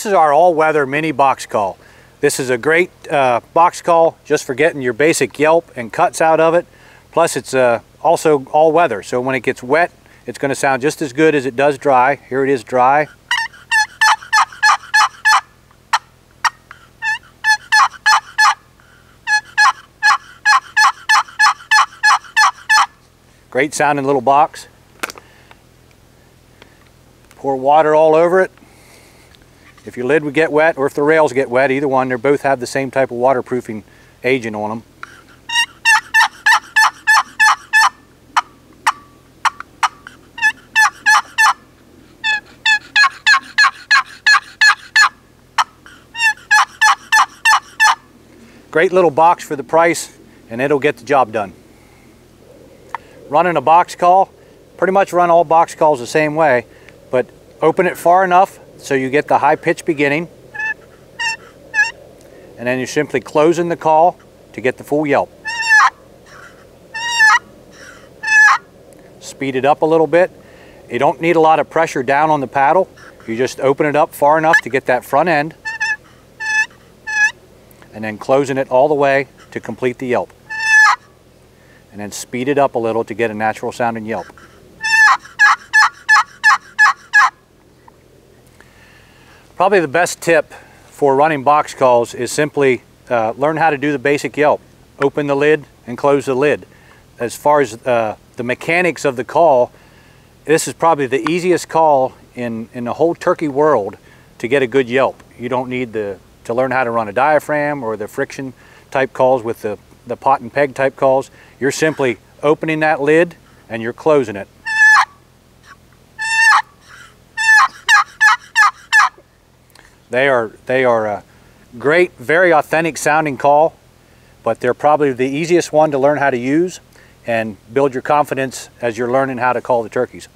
This is our all-weather mini box call. This is a great box call just for getting your basic yelp and cuts out of it. Plus it's also all-weather, so when it gets wet, it's going to sound just as good as it does dry. Here it is dry. Great sounding little box. Pour water all over it. If your lid would get wet or if the rails get wet, either one, they both have the same type of waterproofing agent on them. Great little box for the price, and it'll get the job done. Running a box call, pretty much run all box calls the same way, but open it far enough so you get the high pitch beginning, and then you're simply closing the call to get the full yelp. Speed it up a little bit. You don't need a lot of pressure down on the paddle. You just open it up far enough to get that front end, and then closing it all the way to complete the yelp. And then speed it up a little to get a natural sounding yelp. Probably the best tip for running box calls is simply learn how to do the basic yelp. Open the lid and close the lid. As far as the mechanics of the call, this is probably the easiest call in the whole turkey world to get a good yelp. You don't need to learn how to run a diaphragm or the friction type calls with the pot and peg type calls. You're simply opening that lid and you're closing it. They are a great, very authentic sounding call, but they're probably the easiest one to learn how to use and build your confidence as you're learning how to call the turkeys.